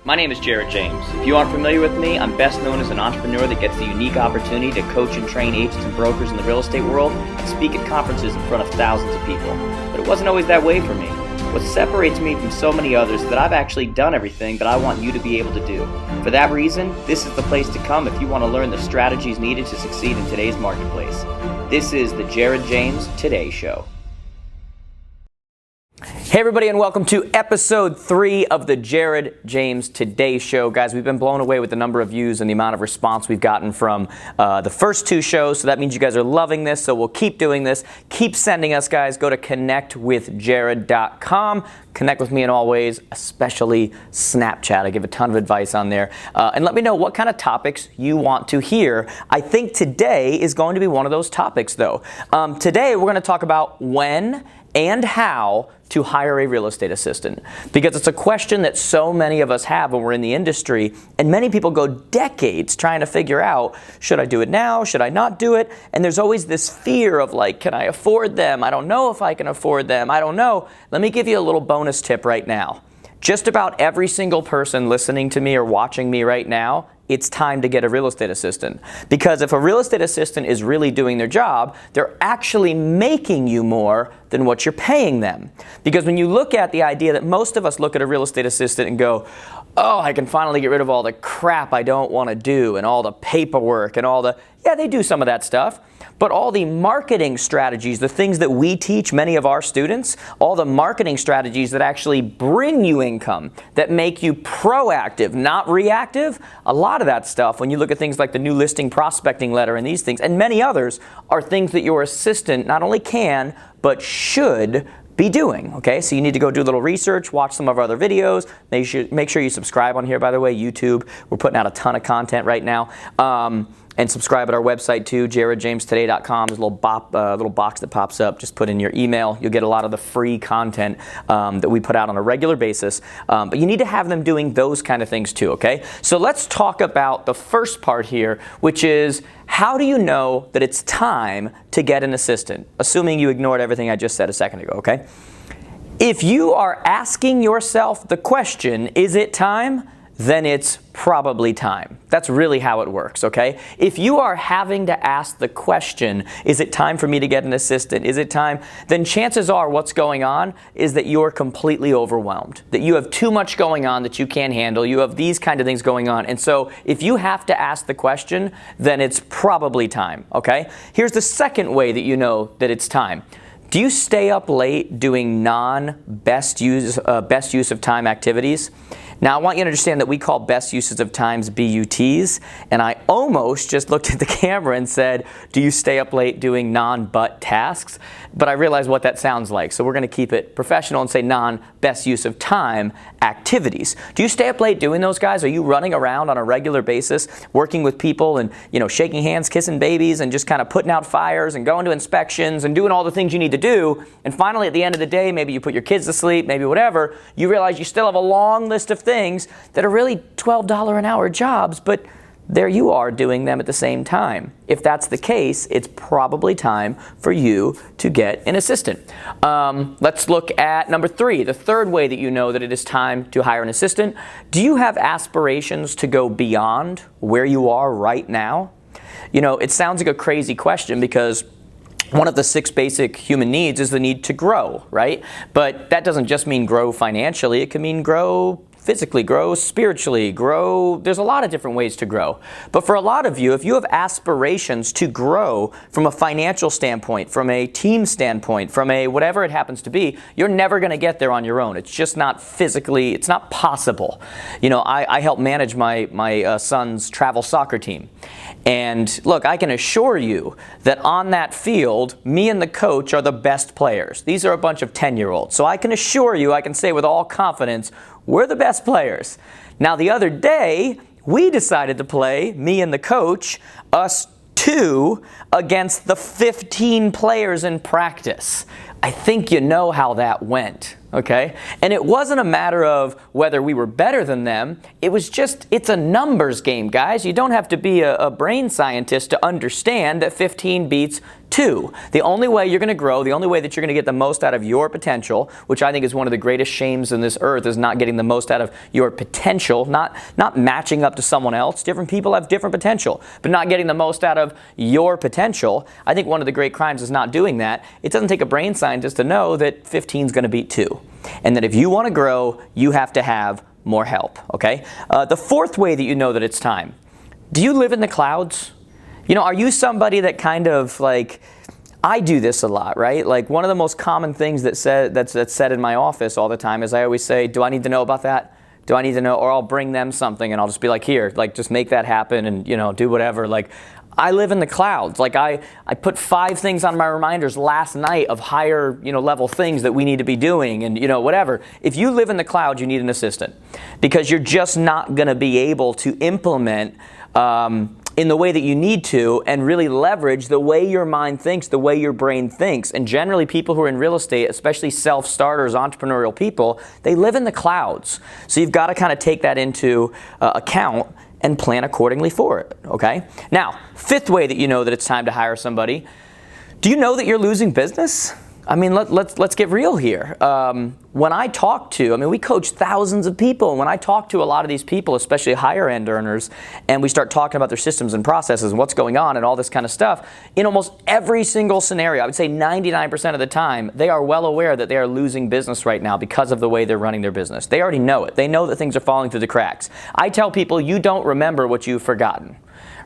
My name is Jared James. If you aren't familiar with me, I'm best known as an entrepreneur that gets the unique opportunity to coach and train agents and brokers in the real estate world and speak at conferences in front of thousands of people. But it wasn't always that way for me. What separates me from so many others is that I've actually done everything that I want you to be able to do. For that reason, this is the place to come if you want to learn the strategies needed to succeed in today's marketplace. This is the Jared James Today Show. Hey everybody, and welcome to episode 3 of the Jared James Today Show. Guys, we've been blown away with the number of views and the amount of response we've gotten from the first 2 shows, so that means you guys are loving this, so we'll keep doing this. Keep sending us, guys. Go to connectwithjared.com. Connect with me in all ways, especially Snapchat. I give a ton of advice on there. And let me know what kind of topics you want to hear. I think today is going to be one of those topics, though. Today, we're going to talk about when and how to hire a real estate assistant, because it's a question that so many of us have when we're in the industry, and many people go decades trying to figure out, should I do it now? Should I not do it? And there's always this fear of like, can I afford them? I don't know if I can afford them. I don't know. Let me give you a little bonus tip right now. Just about every single person listening to me or watching me right now, it's time to get a real estate assistant. Because if a real estate assistant is really doing their job, they're actually making you more than what you're paying them. Because when you look at the idea that most of us look at a real estate assistant and go, oh, I can finally get rid of all the crap I don't want to do and all the paperwork and all the, yeah, they do some of that stuff. But all the marketing strategies, the things that we teach many of our students, all the marketing strategies that actually bring you income, that make you proactive, not reactive, a lot of that stuff, when you look at things like the new listing prospecting letter and these things, and many others, are things that your assistant not only can, but should be doing, okay? So you need to go do a little research, watch some of our other videos. Make sure you subscribe on here, by the way, YouTube. We're putting out a ton of content right now. And subscribe at our website too, jaredjamestoday.com. There's a little box that pops up. Just put in your email. You'll get a lot of the free content that we put out on a regular basis. But you need to have them doing those kind of things too, okay? So let's talk about the first part here, which is, how do you know that it's time to get an assistant? Assuming you ignored everything I just said a second ago, okay? If you are asking yourself the question, is it time? Then it's probably time. That's really how it works, okay? If you are having to ask the question, is it time for me to get an assistant? Is it time? Then chances are what's going on is that you're completely overwhelmed, that you have too much going on that you can't handle. You have these kind of things going on. And so if you have to ask the question, then it's probably time, okay? Here's the second way that you know that it's time. Do you stay up late doing non-best use of time activities? Now, I want you to understand that we call best uses of times BUTs, and I almost just looked at the camera and said, do you stay up late doing non-but tasks? But I realized what that sounds like, so we're going to keep it professional and say non-best use of time activities. Do you stay up late doing those, guys? Are you running around on a regular basis, working with people and, shaking hands, kissing babies, and just kind of putting out fires and going to inspections and doing all the things you need to do, and finally at the end of the day, maybe you put your kids to sleep, maybe whatever, you realize you still have a long list of things that are really $12 an hour jobs, but there you are doing them at the same time. If that's the case, it's probably time for you to get an assistant. Let's look at number 3, the third way that you know that it is time to hire an assistant. Do you have aspirations to go beyond where you are right now? It sounds like a crazy question because one of the 6 basic human needs is the need to grow, right? But that doesn't just mean grow financially. It can mean grow physically, grow spiritually, grow. There's a lot of different ways to grow. But for a lot of you, if you have aspirations to grow from a financial standpoint, from a team standpoint, from a whatever it happens to be, you're never going to get there on your own. It's just not physically, it's not possible. I help manage my son's travel soccer team. And look, I can assure you that on that field, me and the coach are the best players. These are a bunch of 10-year-olds. So I can assure you, I can say with all confidence, we're the best players. Now, the other day, we decided to play, me and the coach, us 2 against the 15 players in practice. I think you know how that went, okay? And it wasn't a matter of whether we were better than them. It was just, it's a numbers game, guys. You don't have to be a brain scientist to understand that 15 beats 2. The only way you're going to grow, the only way that you're going to get the most out of your potential, which I think is one of the greatest shames in this earth, is not getting the most out of your potential, not matching up to someone else. Different people have different potential, but not getting the most out of your potential. I think one of the great crimes is not doing that. It doesn't take a brain scientist to know that 15 is going to beat 2. And that if you want to grow, you have to have more help, okay? The fourth way that you know that it's time. Do you live in the clouds? You know, are you somebody that kind of like, I do this a lot, right? Like one of the most common things that's said in my office all the time is I always say, do I need to know about that? Do I need to know? Or I'll bring them something and I'll just be like, here, like just make that happen and, you know, do whatever. Like I live in the clouds. Like I put 5 things on my reminders last night of higher, you know, level things that we need to be doing and, you know, whatever. If you live in the clouds, you need an assistant because you're just not going to be able to implement in the way that you need to and really leverage the way your mind thinks, the way your brain thinks. And generally people who are in real estate, especially self-starters, entrepreneurial people, they live in the clouds. So you've got to kind of take that into account and plan accordingly for it, okay? Now, fifth way that you know that it's time to hire somebody, do you know that you're losing business? I mean, let's get real here. When I talk to, we coach thousands of people, and when I talk to a lot of these people, especially higher end earners, and we start talking about their systems and processes and what's going on and all this kind of stuff, in almost every single scenario, I would say 99% of the time, they are well aware that they are losing business right now because of the way they're running their business. They already know it. They know that things are falling through the cracks. I tell people, you don't remember what you've forgotten,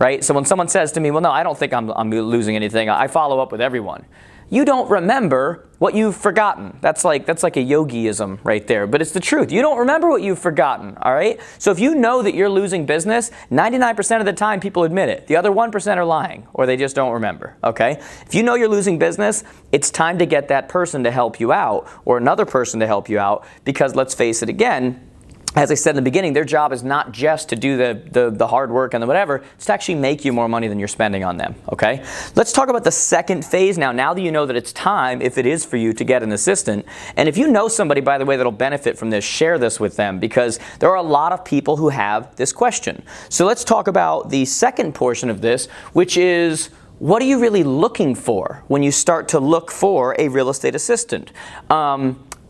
right? So when someone says to me, well, no, I don't think I'm losing anything, I follow up with everyone. You don't remember what you've forgotten. That's like a yogiism right there, but it's the truth. You don't remember what you've forgotten, all right? So if you know that you're losing business, 99% of the time people admit it. The other 1% are lying, or they just don't remember, okay? If you know you're losing business, it's time to get that person to help you out, or another person to help you out, because let's face it again, as I said in the beginning, their job is not just to do the hard work and the whatever, it's to actually make you more money than you're spending on them, okay? Let's talk about the second phase now that you know that it's time, if it is for you, to get an assistant. And if you know somebody, by the way, that'll benefit from this, share this with them, because there are a lot of people who have this question. So let's talk about the second portion of this, which is, what are you really looking for when you start to look for a real estate assistant?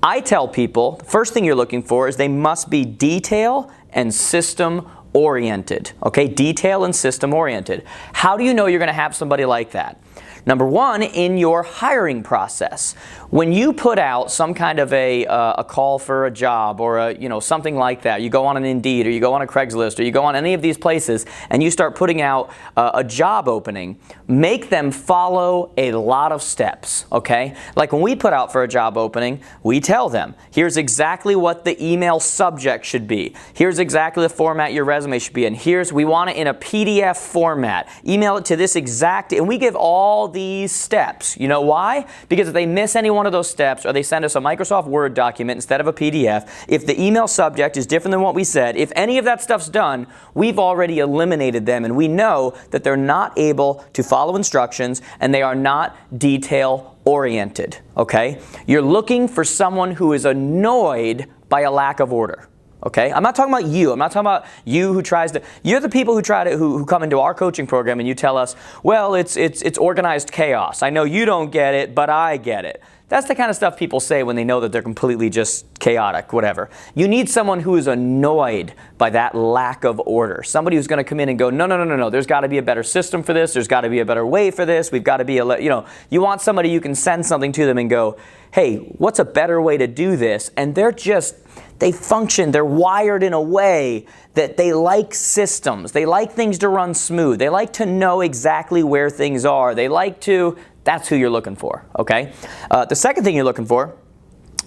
I tell people, the first thing you're looking for is they must be detail and system oriented, okay? Detail and system oriented. How do you know you're going to have somebody like that? Number one, in your hiring process. When you put out some kind of a call for a job or something like that, you go on an Indeed or you go on a Craigslist or you go on any of these places and you start putting out a job opening, make them follow a lot of steps, okay? Like when we put out for a job opening, we tell them, here's exactly what the email subject should be. Here's exactly the format your resume should be in. We want it in a PDF format. Email it to this exact, and we give all these steps. You know why? Because if they miss any one of those steps or they send us a Microsoft Word document instead of a PDF, if the email subject is different than what we said, if any of that stuff's done, we've already eliminated them and we know that they're not able to follow instructions and they are not detail oriented, okay? You're looking for someone who is annoyed by a lack of order. Okay, I'm not talking about you. I'm not talking about you who tries to. You're the people who come into our coaching program and you tell us, well, it's organized chaos. I know you don't get it, but I get it. That's the kind of stuff people say when they know that they're completely just chaotic, whatever. You need someone who is annoyed by that lack of order. Somebody who's going to come in and go, no. There's got to be a better system for this. There's got to be a better way for this. We've got to be you want somebody you can send something to them and go, hey, what's a better way to do this? And they function, they're wired in a way that they like systems. They like things to run smooth. They like to know exactly where things are. That's who you're looking for, okay? The second thing you're looking for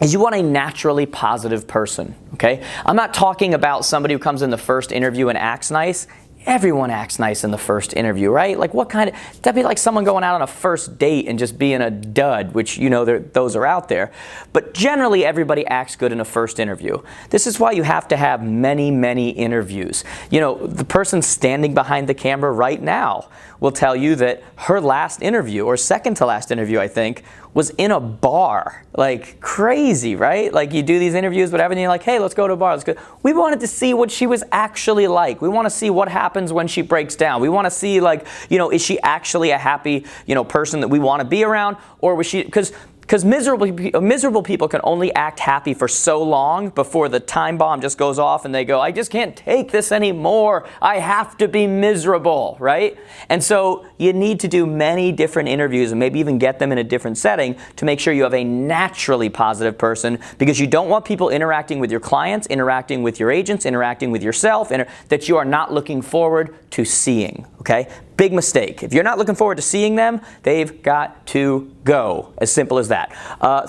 is you want a naturally positive person, okay? I'm not talking about somebody who comes in the first interview and acts nice. Everyone acts nice in the first interview, right? Like that'd be like someone going out on a first date and just being a dud, which those are out there. But generally everybody acts good in a first interview. This is why you have to have many, many interviews. The person standing behind the camera right now will tell you that her last interview, or second to last interview, I think, was in a bar. Like, crazy, right? Like, you do these interviews, whatever, and you're like, hey, let's go to a bar. Let's go. We wanted to see what she was actually like. We want to see what happens when she breaks down. We want to see, like, is she actually a happy, person that we want to be around? Or was she, because miserable people can only act happy for so long before the time bomb just goes off and they go, I just can't take this anymore. I have to be miserable, right? And so you need to do many different interviews and maybe even get them in a different setting to make sure you have a naturally positive person, because you don't want people interacting with your clients, interacting with your agents, interacting with yourself, that you are not looking forward to seeing, okay? Big mistake. If you're not looking forward to seeing them, they've got to go. As simple as that.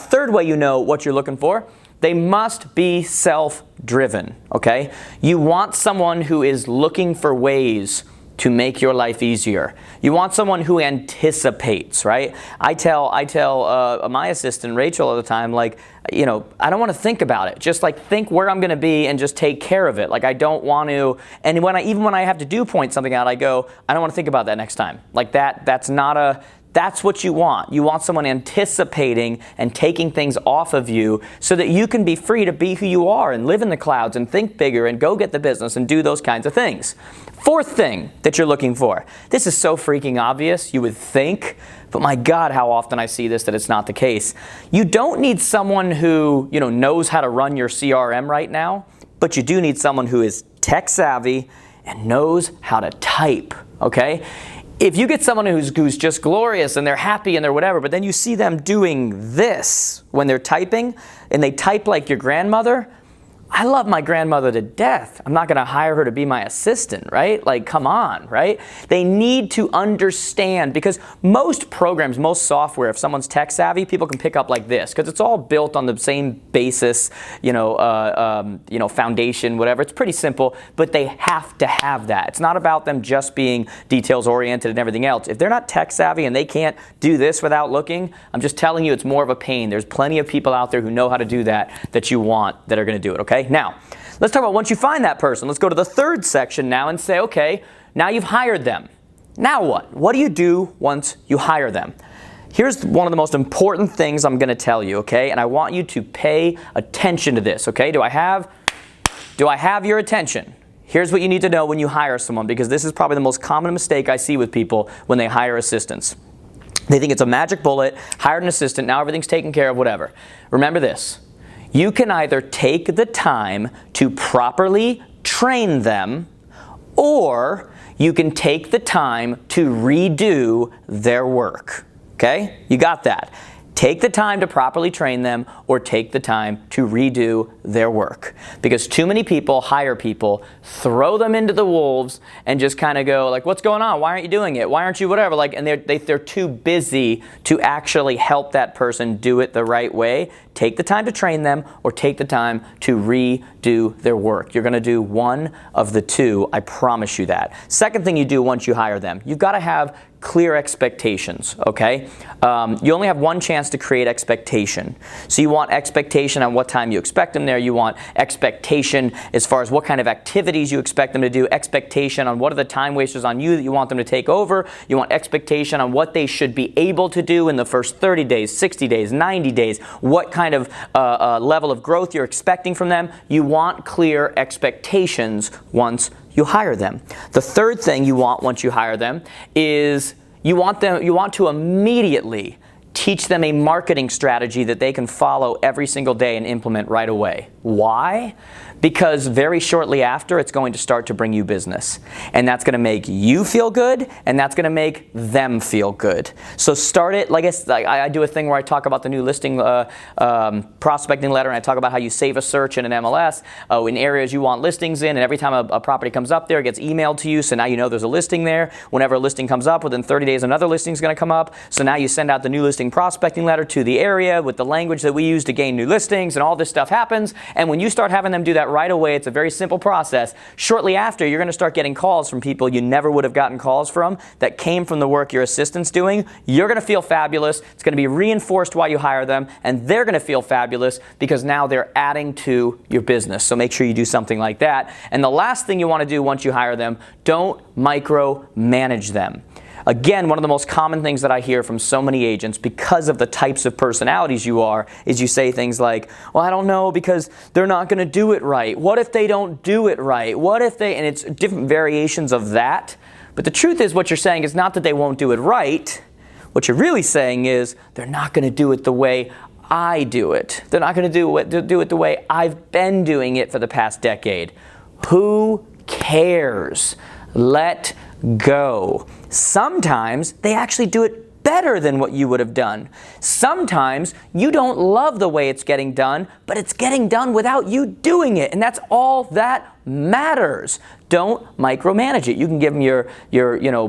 Third way you know what you're looking for, they must be self-driven, okay? You want someone who is looking for ways to make your life easier. You want someone who anticipates, right? I tell my assistant, Rachel, all the time, like, I don't want to think about it. Just like think where I'm going to be and just take care of it. Like I don't want to, and even when I have to point something out, I go, I don't want to think about that next time. Like that's what you want. You want someone anticipating and taking things off of you so that you can be free to be who you are and live in the clouds and think bigger and go get the business and do those kinds of things. Fourth thing that you're looking for. This is so freaking obvious, you would think, but my God, how often I see this that it's not the case. You don't need someone who, knows how to run your CRM right now, but you do need someone who is tech savvy and knows how to type, okay? If you get someone who's just glorious and they're happy and they're whatever, but then you see them doing this when they're typing, and they type like your grandmother, I love my grandmother to death. I'm not going to hire her to be my assistant, right? Like, come on, right? They need to understand, because most programs, most software, if someone's tech savvy, people can pick up like this, because it's all built on the same basis, foundation, whatever. It's pretty simple, but they have to have that. It's not about them just being details oriented and everything else. If they're not tech savvy and they can't do this without looking, I'm just telling you, it's more of a pain. There's plenty of people out there who know how to do that you want, that are going to do it, okay? Now, let's talk about once you find that person. Let's go to the third section now and say, okay, now you've hired them. Now what? What do you do once you hire them? Here's one of the most important things I'm going to tell you, okay? And I want you to pay attention to this, okay? Do I have your attention? Here's what you need to know when you hire someone, because this is probably the most common mistake I see with people when they hire assistants. They think it's a magic bullet, hired an assistant, now everything's taken care of, whatever. Remember this. You can either take the time to properly train them, or you can take the time to redo their work. Okay? You got that. Take the time to properly train them, or take the time to redo their work. Because too many people hire people, throw them into the wolves, and just kind of go like, what's going on? Why aren't you doing it? Why aren't you whatever? Like, and they're too busy to actually help that person do it the right way. Take the time to train them, or take the time to redo their work. You're going to do one of the two, I promise you that. Second thing you do once you hire them, you've got to have clear expectations, okay? You only have one chance to create expectation. So you want expectation on what time you expect them there. You want expectation as far as what kind of activities you expect them to do. Expectation on what are the time wasters on you that you want them to take over. You want expectation on what they should be able to do in the first 30 days, 60 days, 90 days. What kind of level of growth you're expecting from them. You want clear expectations once you hire them. The third thing you want once you hire them is you want to immediately teach them a marketing strategy that they can follow every single day and implement right away. Why? Because very shortly after, it's going to start to bring you business. And that's going to make you feel good, and that's going to make them feel good. So start it, like I do a thing where I talk about the new listing prospecting letter, and I talk about how you save a search in an MLS in areas you want listings in, and every time a property comes up there, it gets emailed to you, so now you know there's a listing there. Whenever a listing comes up, within 30 days, another listing is going to come up. So now you send out the new listing prospecting letter to the area with the language that we use to gain new listings, and all this stuff happens. And when you start having them do that right away, it's a very simple process. Shortly after, you're going to start getting calls from people you never would have gotten calls from that came from the work your assistant's doing. You're going to feel fabulous. It's going to be reinforced while you hire them, and they're going to feel fabulous because now they're adding to your business. So make sure you do something like that. And the last thing you want to do once you hire them, don't micromanage them. Again, one of the most common things that I hear from so many agents, because of the types of personalities you are, is you say things like, well, I don't know because they're not going to do it right. What if they don't do it right? What if they, and it's different variations of that. But the truth is, what you're saying is not that they won't do it right. What you're really saying is they're not going to do it the way I do it. They're not going to do it the way I've been doing it for the past decade. Who cares? Let go. Sometimes they actually do it better than what you would have done. Sometimes you don't love the way it's getting done, but it's getting done without you doing it, and that's all that matters. Don't micromanage it. You can give them your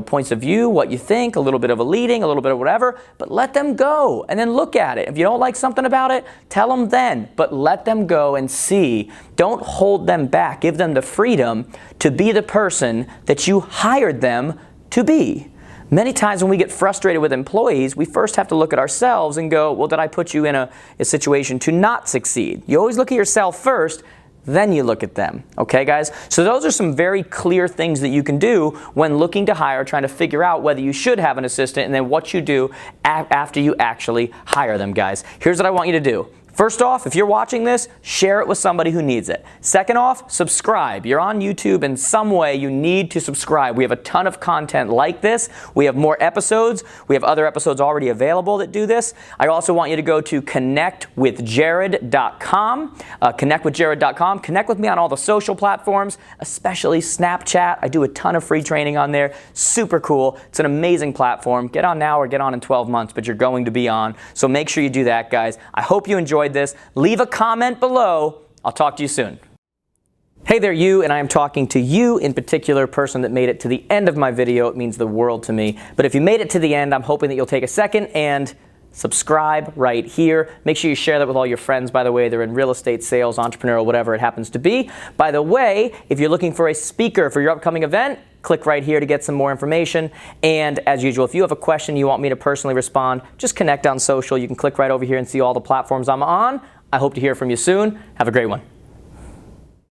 points of view, what you think, a little bit of a leading, a little bit of whatever, but let them go and then look at it. If you don't like something about it, tell them then, but let them go and see. Don't hold them back. Give them the freedom to be the person that you hired them to be. Many times when we get frustrated with employees, we first have to look at ourselves and go, well, did I put you in a situation to not succeed? You always look at yourself first, then you look at them. Okay, guys? So those are some very clear things that you can do when looking to hire, trying to figure out whether you should have an assistant, and then what you do after you actually hire them, guys. Here's what I want you to do. First off, if you're watching this, share it with somebody who needs it. Second off, subscribe. You're on YouTube in some way, you need to subscribe. We have a ton of content like this. We have more episodes. We have other episodes already available that do this. I also want you to go to connectwithjared.com. Connectwithjared.com. Connect with me on all the social platforms, especially Snapchat. I do a ton of free training on there. Super cool. It's an amazing platform. Get on now or get on in 12 months, but you're going to be on. So make sure you do that, guys. I hope you enjoyed this. Leave a comment below. I'll talk to you soon. Hey there, you, and I am talking to you in particular, person that made it to the end of my video. It means the world to me. But if you made it to the end, I'm hoping that you'll take a second and subscribe right here. Make sure you share that with all your friends, by the way. They're in real estate, sales, entrepreneurial, whatever it happens to be. By the way, if you're looking for a speaker for your upcoming event, click right here to get some more information. And as usual, if you have a question you want me to personally respond, just connect on social. You can click right over here and see all the platforms I'm on. I hope to hear from you soon. Have a great one.